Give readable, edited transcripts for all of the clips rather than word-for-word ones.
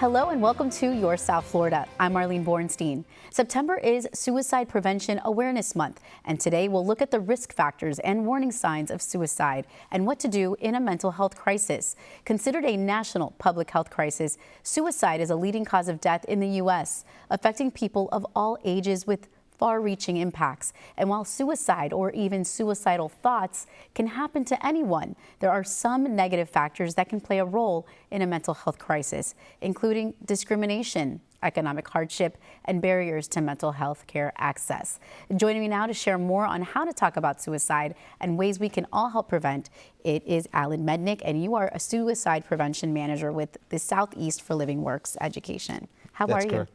Hello and welcome to Your South Florida. I'm Marlene Bornstein. September is Suicide Prevention Awareness Month, and today we'll look at the risk factors and warning signs of suicide and what to do in a mental health crisis. Considered a national public health crisis, suicide is a leading cause of death in the U.S., affecting people of all ages with far-reaching impacts. And while suicide or even suicidal thoughts can happen to anyone, there are some negative factors that can play a role in a mental health crisis, including discrimination, economic hardship, and barriers to mental health care access. Joining me now to share more on how to talk about suicide and ways we can all help prevent it is Alan Mednick, and you are a suicide prevention manager with the Southeast for LivingWorks Education. How are you? Correct.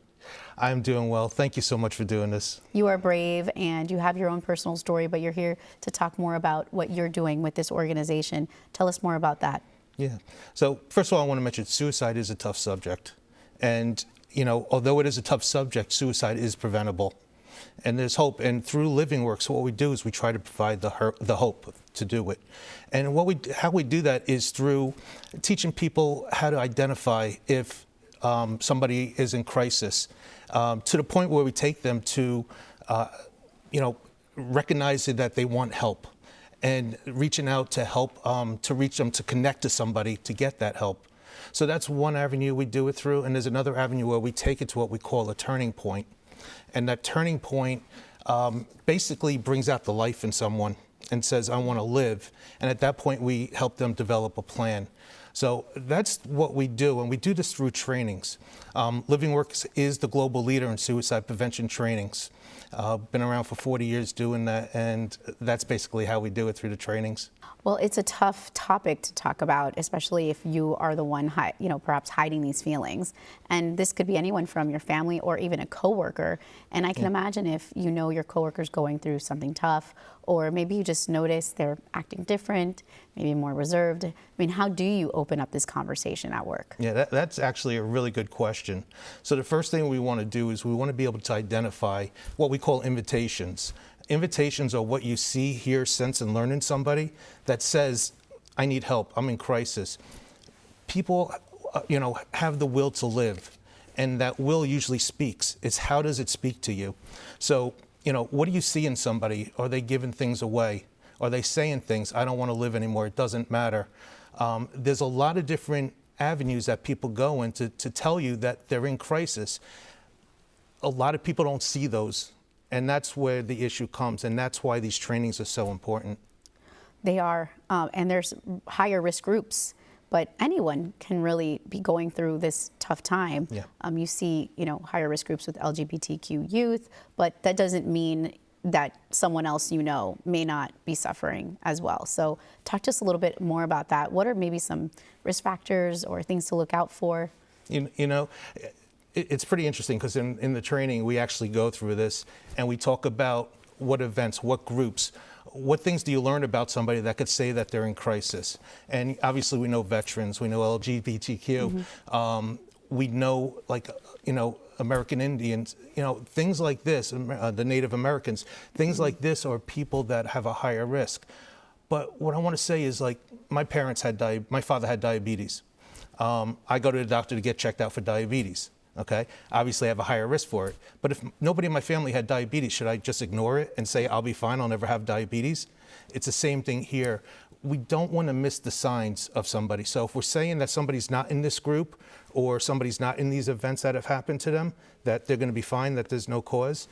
I'm doing well. Thank you so much for doing this. You are brave and you have your own personal story, but you're here to talk more about what you're doing with this organization. Tell us more about that. Yeah. So first of all, I want to mention suicide is a tough subject. And, you know, although it is a tough subject, suicide is preventable. And there's hope. And through LivingWorks, what we do is we try to provide the hope to do it. And how we do that is through teaching people how to identify if somebody is in crisis, to the point where we take them to, recognizing that they want help and reaching out to help, to reach them, to connect to somebody to get that help. So that's one avenue we do it through. And there's another avenue where we take it to what we call a turning point. And that turning point basically brings out the life in someone and says, I want to live. And at that point, we help them develop a plan. So that's what we do, and we do this through trainings. LivingWorks is the global leader in suicide prevention trainings. Been around for 40 years doing that, and that's basically how we do it, through the trainings. Well, it's a tough topic to talk about, especially if you are the one, perhaps hiding these feelings. And this could be anyone from your family or even a coworker. And I can imagine if you know your coworker's going through something tough, or maybe you just notice they're acting different, maybe more reserved. I mean, how do you open up this conversation at work? Yeah, that's actually a really good question. So the first thing we want to do is we want to be able to identify what we call invitations. Invitations are what you see, hear, sense, and learn in somebody that says, I need help, I'm in crisis. People, have the will to live, and that will usually speaks. It's how does it speak to you? So, what do you see in somebody? Are they giving things away? Are they saying things, I don't want to live anymore, it doesn't matter? There's a lot of different avenues that people go in to tell you that they're in crisis. A lot of people don't see those. And that's where the issue comes, and that's why these trainings are so important. They are, and there's higher risk groups, but anyone can really be going through this tough time. Yeah. You see, higher risk groups with LGBTQ youth, but that doesn't mean that someone else may not be suffering as well. So talk to us a little bit more about that. What are maybe some risk factors or things to look out for? It's pretty interesting because in the training, we actually go through this and we talk about what events, what groups, what things do you learn about somebody that could say that they're in crisis. And obviously we know veterans, we know LGBTQ, we know American Indians, things like this, the Native Americans, things like this are people that have a higher risk. But what I want to say is, my father had diabetes. I go to the doctor to get checked out for diabetes. Okay, obviously I have a higher risk for it. But if nobody in my family had diabetes, should I just ignore it and say, I'll be fine, I'll never have diabetes? It's the same thing here. We don't want to miss the signs of somebody. So if we're saying that somebody's not in this group or somebody's not in these events that have happened to them, that they're going to be fine, that there's no cause,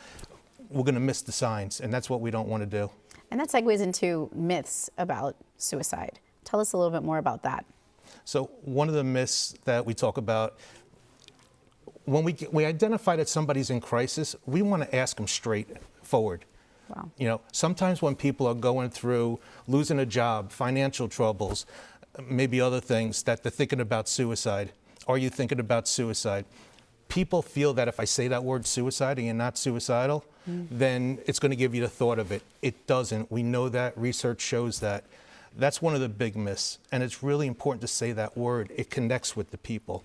we're going to miss the signs. And that's what we don't want to do. And that segues into myths about suicide. Tell us a little bit more about that. So one of the myths that we talk about, when we identify that somebody's in crisis, we want to ask them straightforward. Wow. Sometimes when people are going through losing a job, financial troubles, maybe other things, that they're thinking about suicide. Are you thinking about suicide? People feel that if I say that word suicide and you're not suicidal, then it's going to give you the thought of it. It doesn't. We know that. Research shows that. That's one of the big myths. And it's really important to say that word. It connects with the people.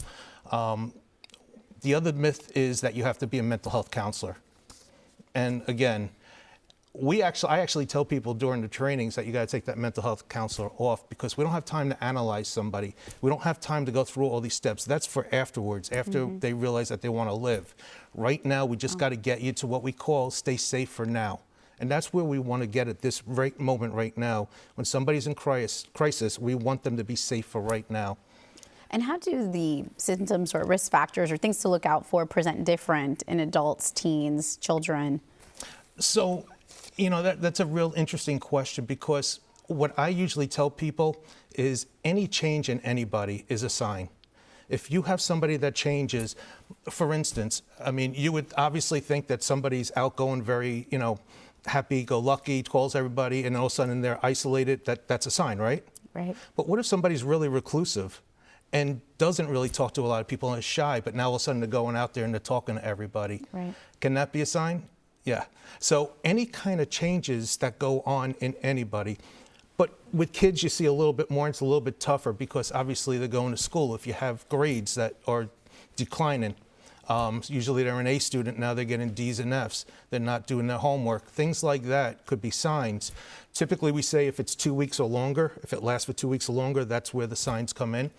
The other myth is that you have to be a mental health counselor. And again, I actually tell people during the trainings that you got to take that mental health counselor off, because we don't have time to analyze somebody. We don't have time to go through all these steps. That's for afterwards, after they realize that they want to live. Right now, we just got to get you to what we call stay safe for now. And that's where we want to get at this moment right now. When somebody's in crisis, we want them to be safe for right now. And how do the symptoms or risk factors or things to look out for present different in adults, teens, children? So, that's a real interesting question, because what I usually tell people is any change in anybody is a sign. If you have somebody that changes, for instance, you would obviously think that somebody's outgoing, very, happy-go-lucky, calls everybody, and all of a sudden they're isolated. That's a sign, right? Right. But what if somebody's really reclusive and doesn't really talk to a lot of people and is shy, but now all of a sudden they're going out there and they're talking to everybody? Right. Can that be a sign? Yeah. So any kind of changes that go on in anybody, but with kids you see a little bit more, it's a little bit tougher, because obviously they're going to school. If you have grades that are declining, usually they're an A student, now they're getting D's and F's. They're not doing their homework. Things like that could be signs. Typically we say if it's 2 weeks or longer, if it lasts for 2 weeks or longer, that's where the signs come in.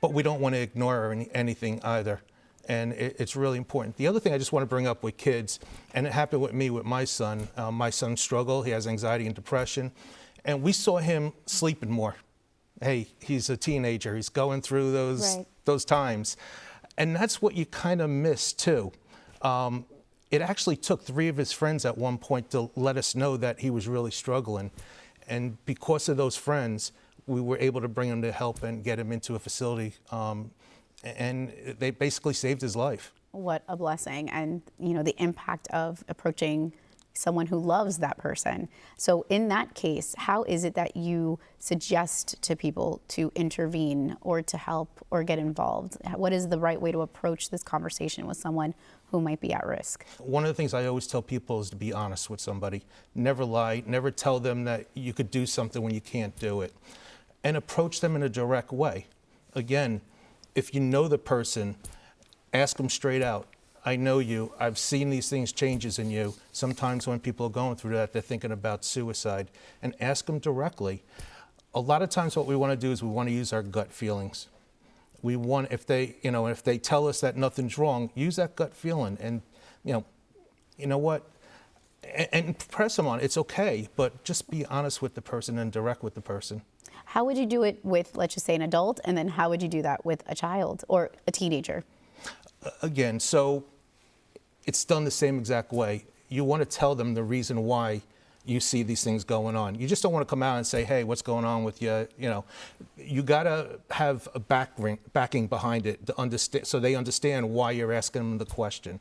But we don't want to ignore anything either. And it's really important. The other thing I just want to bring up with kids, and it happened with me with my son. My son struggled. He has anxiety and depression. And we saw him sleeping more. Hey, he's a teenager. He's going through those times. And that's what you kind of miss too. It actually took 3 of his friends at one point to let us know that he was really struggling. And because of those friends, we were able to bring him to help and get him into a facility. And they basically saved his life. What a blessing. And, the impact of approaching someone who loves that person. So in that case, how is it that you suggest to people to intervene or to help or get involved? What is the right way to approach this conversation with someone who might be at risk? One of the things I always tell people is to be honest with somebody. Never lie. Never tell them that you could do something when you can't do it. And approach them in a direct way. Again, if you know the person, ask them straight out. I know you. I've seen these things changes in you. Sometimes when people are going through that, they're thinking about suicide. And ask them directly. A lot of times what we want to do is we want to use our gut feelings. We want, if they tell us that nothing's wrong, use that gut feeling and, you know what, and press them on it. It's okay, but just be honest with the person and direct with the person. How would you do it with, let's just say, an adult, and then how would you do that with a child or a teenager? Again, so it's done the same exact way. You want to tell them the reason why you see these things going on. You just don't want to come out and say, hey, what's going on with you? You got to have a backing behind it to understand, so they understand why you're asking them the question.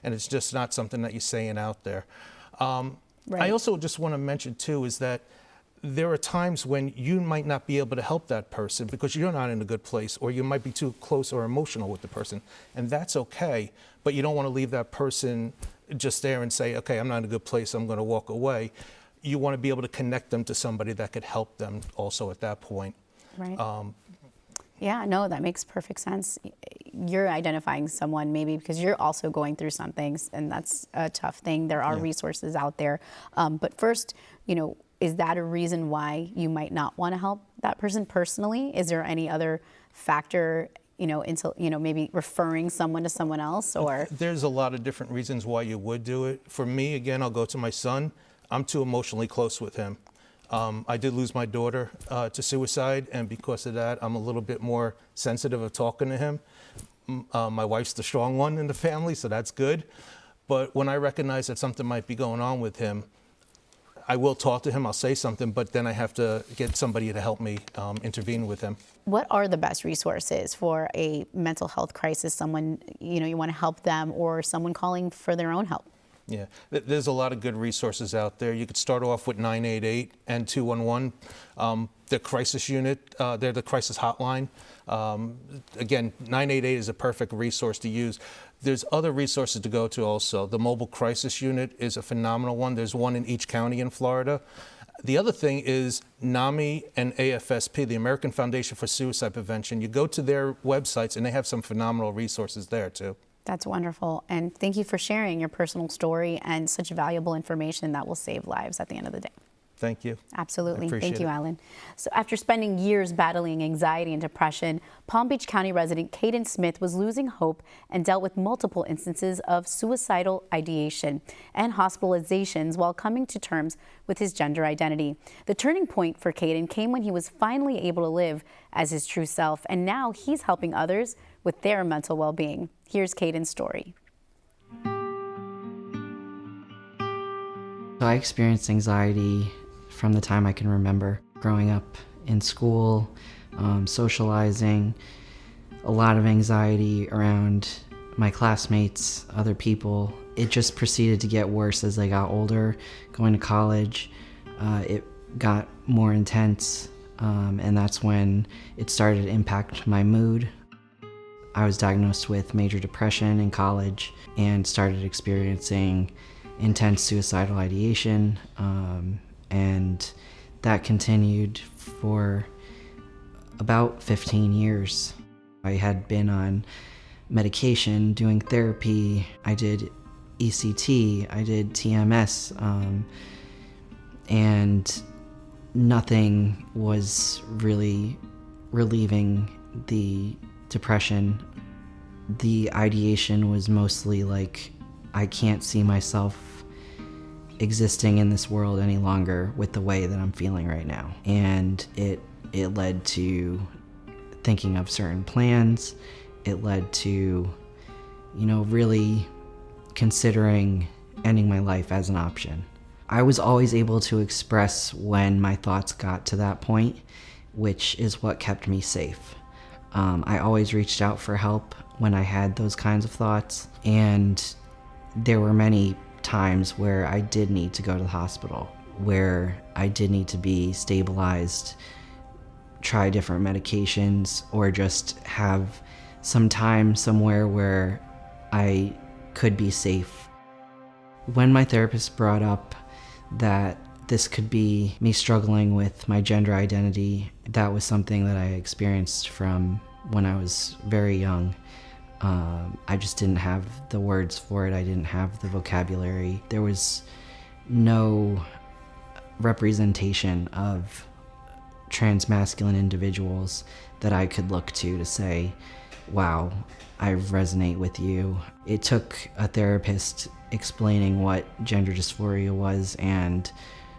And it's just not something that you're saying out there. Right. I also just want to mention, too, is that there are times when you might not be able to help that person because you're not in a good place, or you might be too close or emotional with the person, and that's okay, but you don't want to leave that person just there and say, okay, I'm not in a good place, I'm going to walk away. You want to be able to connect them to somebody that could help them also at that point. Right. Yeah, no, that makes perfect sense. You're identifying someone maybe because you're also going through some things, and that's a tough thing. There are resources out there. But first, is that a reason why you might not want to help that person personally? Is there any other factor, into, maybe referring someone to someone else, or? There's a lot of different reasons why you would do it. For me, again, I'll go to my son. I'm too emotionally close with him. I did lose my daughter to suicide, and because of that, I'm a little bit more sensitive of talking to him. My wife's the strong one in the family, so that's good. But when I recognize that something might be going on with him, I will talk to him, I'll say something, but then I have to get somebody to help me intervene with him. What are the best resources for a mental health crisis? Someone, you want to help them, or someone calling for their own help? Yeah, there's a lot of good resources out there. You could start off with 988 and 211. The crisis unit, they're the crisis hotline. Again, 988 is a perfect resource to use. There's other resources to go to also. The mobile crisis unit is a phenomenal one. There's one in each county in Florida. The other thing is NAMI and AFSP, the American Foundation for Suicide Prevention. You go to their websites and they have some phenomenal resources there too. That's wonderful. And thank you for sharing your personal story and such valuable information that will save lives at the end of the day. Thank you. Absolutely. I appreciate Thank you, it. Alan. So after spending years battling anxiety and depression, Palm Beach County resident Caden Smith was losing hope and dealt with multiple instances of suicidal ideation and hospitalizations while coming to terms with his gender identity. The turning point for Caden came when he was finally able to live as his true self, and now he's helping others with their mental well-being. Here's Caden's story. So I experienced anxiety from the time I can remember. Growing up in school, socializing, a lot of anxiety around my classmates, other people. It just proceeded to get worse as I got older. Going to college, it got more intense, and that's when it started to impact my mood. I was diagnosed with major depression in college and started experiencing intense suicidal ideation, and that continued for about 15 years. I had been on medication, doing therapy, I did ECT, I did TMS, and nothing was really relieving the depression. The ideation was mostly like, I can't see myself existing in this world any longer with the way that I'm feeling right now. And it led to thinking of certain plans. It led to, really considering ending my life as an option. I was always able to express when my thoughts got to that point, which is what kept me safe. I always reached out for help when I had those kinds of thoughts, and there were many times where I did need to go to the hospital, where I did need to be stabilized, try different medications, or just have some time somewhere where I could be safe. When my therapist brought up that this could be me struggling with my gender identity, that was something that I experienced from when I was very young. I just didn't have the words for it. I didn't have the vocabulary. There was no representation of transmasculine individuals that I could look to say, wow, I resonate with you. It took a therapist explaining what gender dysphoria was and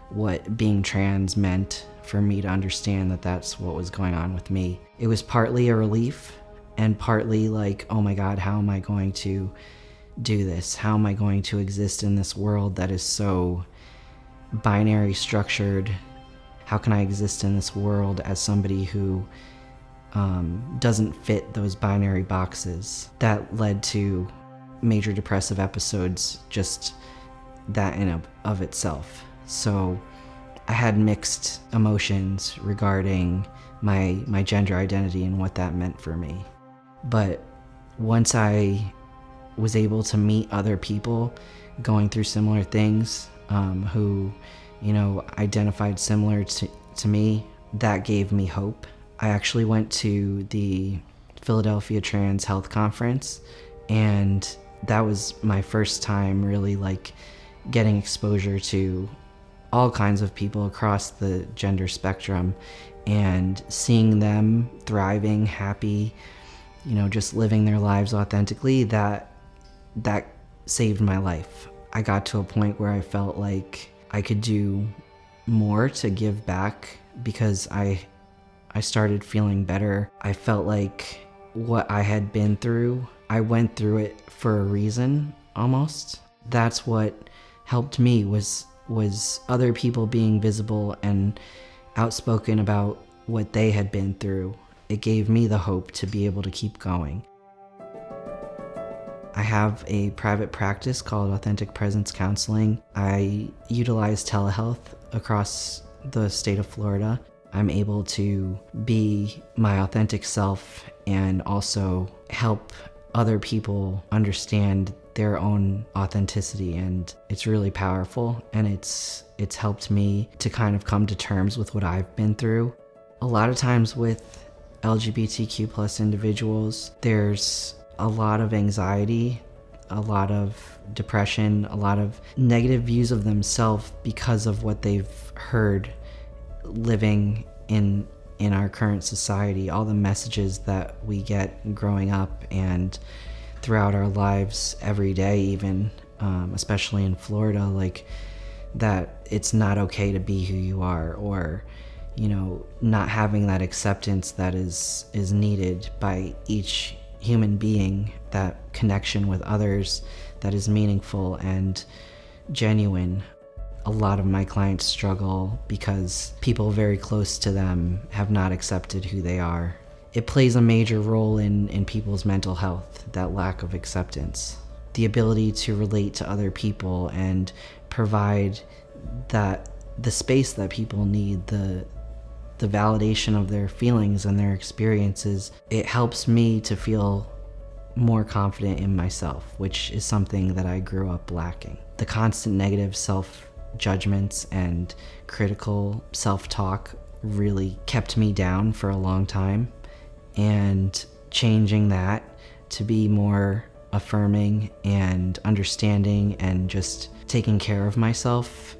what being trans meant for me to understand that that's what was going on with me. It was partly a relief and partly like, oh my God, how am I going to do this? How am I going to exist in this world that is so binary structured? How can I exist in this world as somebody who doesn't fit those binary boxes? That led to major depressive episodes, just that in of itself. So I had mixed emotions regarding my gender identity and what that meant for me. But once I was able to meet other people going through similar things, who, identified similar to me, that gave me hope. I actually went to the Philadelphia Trans Health Conference, and that was my first time really getting exposure to all kinds of people across the gender spectrum and seeing them thriving, happy, just living their lives authentically. That saved my life. I got to a point where I felt like I could do more to give back because I started feeling better. I felt like what I had been through, I went through it for a reason, almost. That's what helped me was other people being visible and outspoken about what they had been through. It gave me the hope to be able to keep going. I have a private practice called Authentic Presence Counseling. I utilize telehealth across the state of Florida. I'm able to be my authentic self and also help other people understand their own authenticity, and it's really powerful, and it's helped me to kind of come to terms with what I've been through. A lot of times with LGBTQ+ individuals, there's a lot of anxiety, a lot of depression, a lot of negative views of themselves because of what they've heard living in our current society, all the messages that we get growing up and throughout our lives every day, even especially in Florida, like that it's not okay to be who you are, or not having that acceptance that is needed by each human being, that connection with others that is meaningful and genuine. A lot of my clients struggle because people very close to them have not accepted who they are. It plays a major role in people's mental health, that lack of acceptance. The ability to relate to other people and provide the space that people need, the validation of their feelings and their experiences, it helps me to feel more confident in myself, which is something that I grew up lacking. The constant negative self-judgments and critical self-talk really kept me down for a long time, and changing that to be more affirming and understanding and just taking care of myself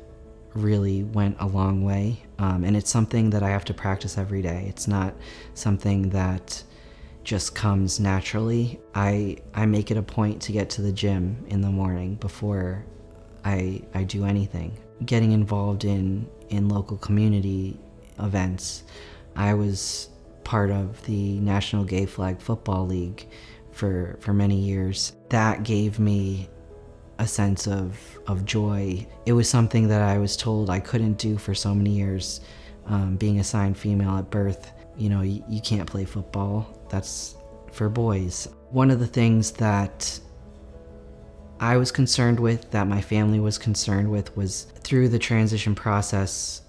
really went a long way. And it's something that I have to practice every day. It's not something that just comes naturally. I make it a point to get to the gym in the morning before I do anything. Getting involved in local community events. I was part of the National Gay Flag Football League for many years. That gave me a sense of joy. It was something that I was told I couldn't do for so many years. Being assigned female at birth, you can't play football. That's for boys. One of the things that I was concerned with, that my family was concerned with, was through the transition process,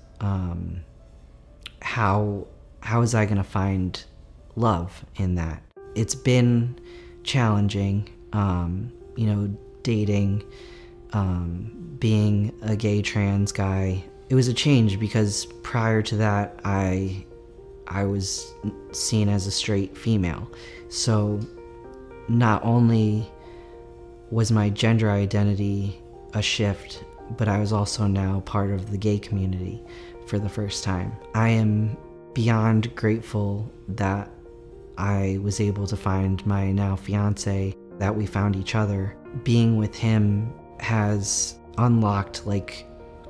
how was I going to find love in that? It's been challenging, dating, being a gay trans guy. It was a change because prior to that, I was seen as a straight female. So not only was my gender identity a shift, but I was also now part of the gay community for the first time. I am beyond grateful that I was able to find my now fiance, that we found each other. Being with him has unlocked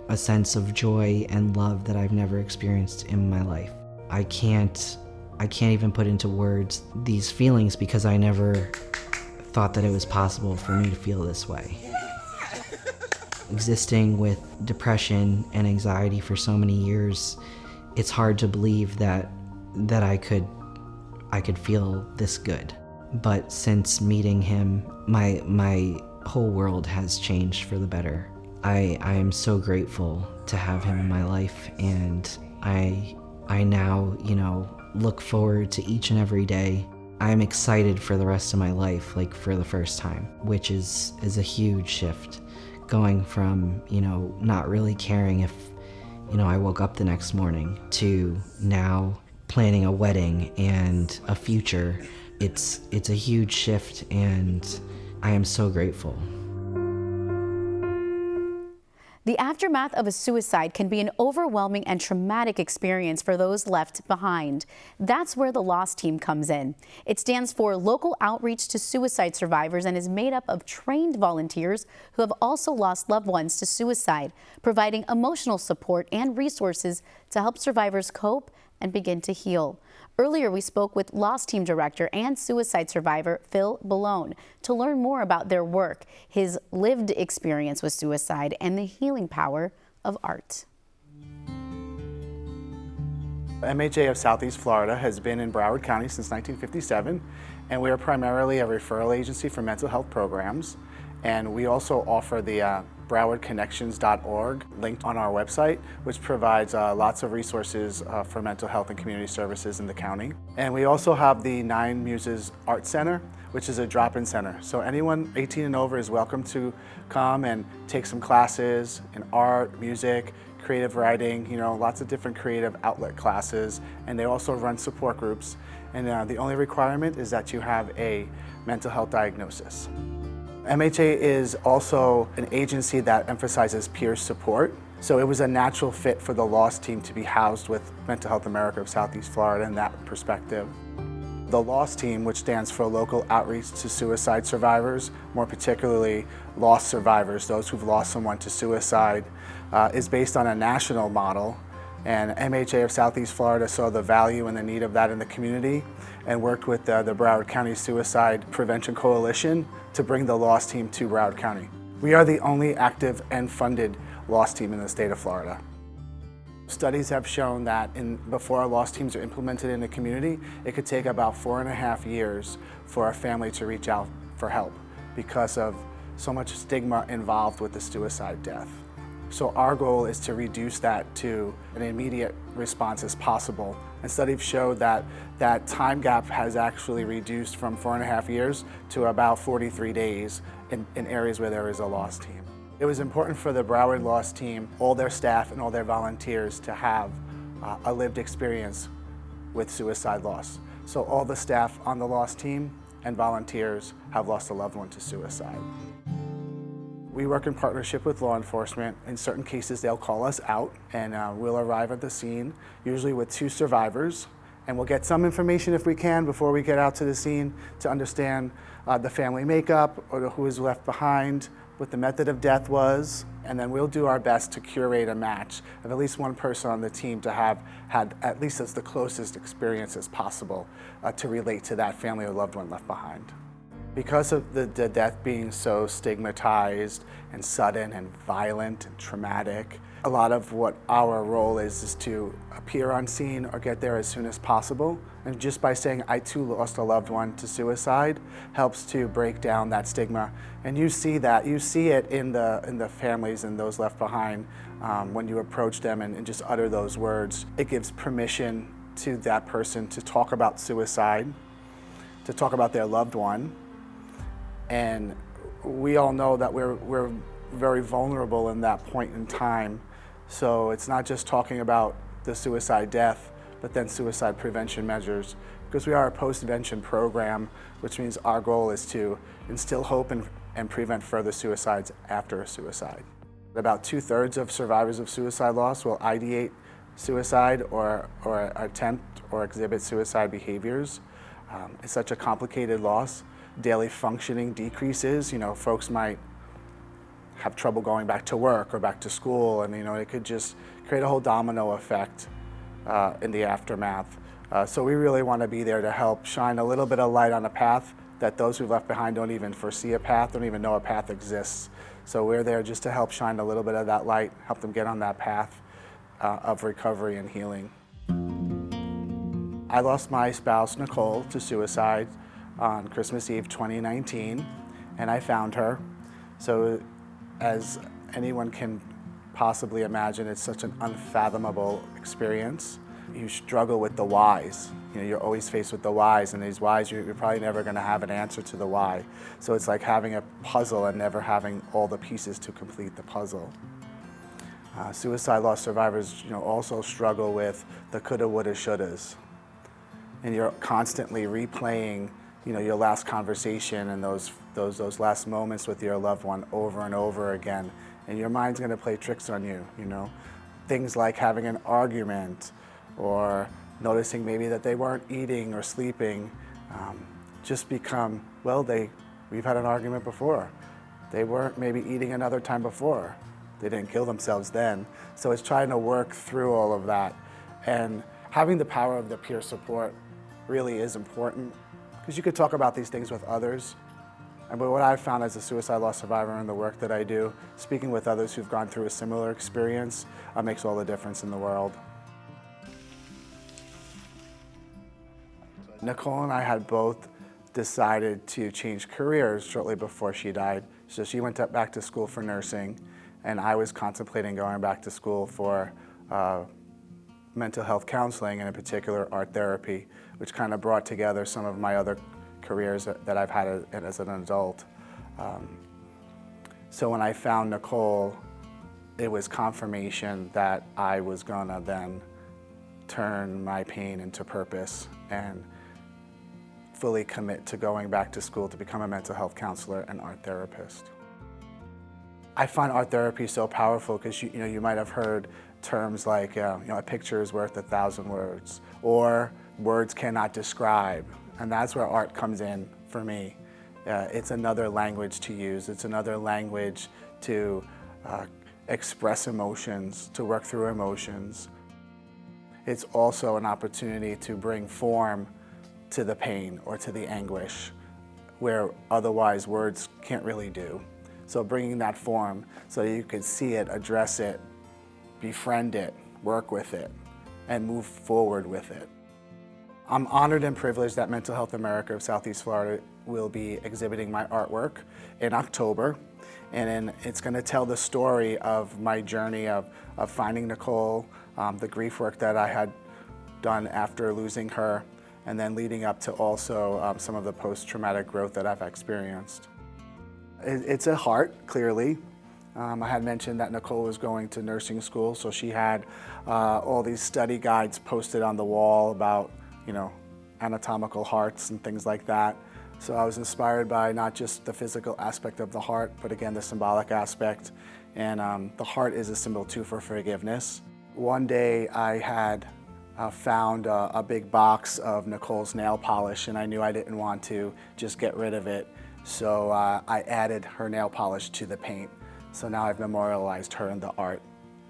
a sense of joy and love that I've never experienced in my life. I can't even put into words these feelings because I never thought that it was possible for me to feel this way. Existing with depression and anxiety for so many years, it's hard to believe that I could feel this good. But since meeting him, my whole world has changed for the better. I am so grateful to have him in my life, and I now, look forward to each and every day. I'm excited for the rest of my life, for the first time, which is a huge shift. Going from, not really caring if, I woke up the next morning, to now planning a wedding and a future. It's a huge shift, and I am so grateful. The aftermath of a suicide can be an overwhelming and traumatic experience for those left behind. That's where the LOSS team comes in. It stands for Local Outreach to Suicide Survivors and is made up of trained volunteers who have also lost loved ones to suicide, providing emotional support and resources to help survivors cope and begin to heal. Earlier, we spoke with LOSS team director and suicide survivor Phil Bulone to learn more about their work, his lived experience with suicide, and the healing power of art. MHA of Southeast Florida has been in Broward County since 1957, and we are primarily a referral agency for mental health programs. And we also offer the BrowardConnections.org link on our website, which provides lots of resources for mental health and community services in the county. And we also have the Nine Muses Art Center, which is a drop-in center. So anyone 18 and over is welcome to come and take some classes in art, music, creative writing, lots of different creative outlet classes. And they also run support groups. and the only requirement is that you have a mental health diagnosis. MHA is also an agency that emphasizes peer support, so it was a natural fit for the LOST team to be housed with Mental Health America of Southeast Florida in that perspective. The LOST team, which stands for Local Outreach to Suicide Survivors, more particularly lost survivors, those who've lost someone to suicide, is based on a national model. And MHA of Southeast Florida saw the value and the need of that in the community and worked with the Broward County Suicide Prevention Coalition to bring the LOST team to Broward County. We are the only active and funded LOST team in the state of Florida. Studies have shown that before our LOST teams are implemented in the community, it could take about 4.5 years for a family to reach out for help because of so much stigma involved with the suicide death. So our goal is to reduce that to an immediate response as possible. And studies show that that time gap has actually reduced from 4.5 years to about 43 days in areas where there is a LOST team. It was important for the Broward LOST team, all their staff and all their volunteers to have a lived experience with suicide loss. So all the staff on the LOST team and volunteers have lost a loved one to suicide. We work in partnership with law enforcement. In certain cases, they'll call us out and we'll arrive at the scene, usually with 2 survivors. And we'll get some information if we can before we get out to the scene to understand the family makeup or who is left behind, what the method of death was, and then we'll do our best to curate a match of at least one person on the team to have had at least as the closest experience as possible to relate to that family or loved one left behind. Because of the death being so stigmatized and sudden and violent and traumatic, a lot of what our role is to appear on scene or get there as soon as possible. And just by saying, I too lost a loved one to suicide, helps to break down that stigma. And you see that, you see it in the families and those left behind when you approach them and just utter those words. It gives permission to that person to talk about suicide, to talk about their loved one. And we all know that we're very vulnerable in that point in time. So it's not just talking about the suicide death, but then suicide prevention measures. Because we are a post-vention program, which means our goal is to instill hope and prevent further suicides after a suicide. About 2/3 of survivors of suicide loss will ideate suicide or attempt or exhibit suicide behaviors. It's such a complicated loss. Daily functioning decreases. You know, folks might have trouble going back to work or back to school, and it could just create a whole domino effect in the aftermath. So we really want to be there to help shine a little bit of light on a path that those who've left behind don't even foresee a path, don't even know a path exists. So we're there just to help shine a little bit of that light, help them get on that path of recovery and healing. I lost my spouse, Nicole, to suicide on Christmas Eve 2019, and I found her. So as anyone can possibly imagine, it's such an unfathomable experience. You struggle with the whys. You're always faced with the whys, and these whys, you're probably never going to have an answer to the why. So it's like having a puzzle and never having all the pieces to complete the puzzle. Suicide loss survivors also struggle with the coulda, woulda, shouldas. And you're constantly replaying your last conversation and those last moments with your loved one over and over again. And your mind's gonna play tricks on you, Things like having an argument or noticing maybe that they weren't eating or sleeping just become, we've had an argument before. They weren't maybe eating another time before. They didn't kill themselves then. So it's trying to work through all of that. And having the power of the peer support really is important, because you could talk about these things with others. But what I've found as a suicide loss survivor in the work that I do, speaking with others who've gone through a similar experience makes all the difference in the world. Nicole and I had both decided to change careers shortly before she died. So she went back to school for nursing, and I was contemplating going back to school for mental health counseling, and in particular art therapy, which kind of brought together some of my other careers that I've had as an adult. So when I found Nicole, it was confirmation that I was gonna then turn my pain into purpose and fully commit to going back to school to become a mental health counselor and art therapist. I find art therapy so powerful because you might have heard terms like a picture is worth 1,000 words, or words cannot describe, and that's where art comes in for me. It's another language to use. It's another language to express emotions, to work through emotions. It's also an opportunity to bring form to the pain or to the anguish, where otherwise words can't really do. So bringing that form so you can see it, address it, befriend it, work with it, and move forward with it. I'm honored and privileged that Mental Health America of Southeast Florida will be exhibiting my artwork in October. And then it's going to tell the story of my journey of finding Nicole, the grief work that I had done after losing her, and then leading up to also some of the post-traumatic growth that I've experienced. It's a heart, clearly. I had mentioned that Nicole was going to nursing school, so she had all these study guides posted on the wall about, anatomical hearts and things like that. So I was inspired by not just the physical aspect of the heart, but again, the symbolic aspect. And the heart is a symbol too for forgiveness. One day I had found a big box of Nicole's nail polish, and I knew I didn't want to just get rid of it. So I added her nail polish to the paint. So now I've memorialized her in the art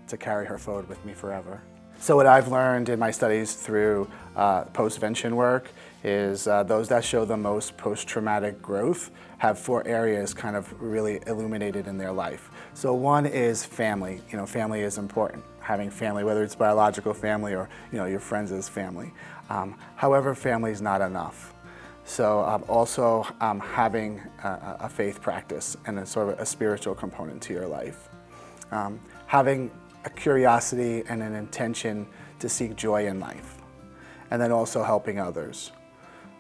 to carry her forward with me forever. So what I've learned in my studies through postvention work is those that show the most post-traumatic growth have 4 areas kind of really illuminated in their life. So one is family. Family is important. Having family, whether it's biological family or your friends' family. However, family is not enough. So also having a faith practice and a sort of a spiritual component to your life. Having a curiosity and an intention to seek joy in life. And then also helping others.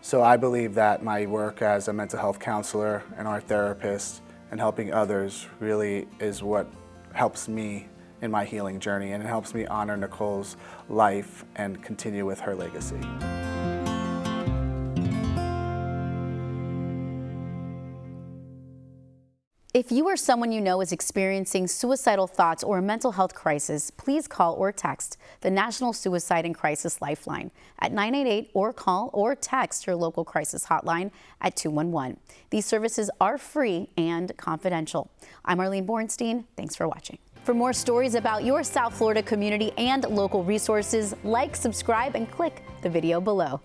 So I believe that my work as a mental health counselor and art therapist and helping others really is what helps me in my healing journey, and it helps me honor Nicole's life and continue with her legacy. If you or someone you know is experiencing suicidal thoughts or a mental health crisis, please call or text the National Suicide and Crisis Lifeline at 988, or call or text your local crisis hotline at 211. These services are free and confidential. I'm Arlene Bornstein. Thanks for watching. For more stories about your South Florida community and local resources, like, subscribe, and click the video below.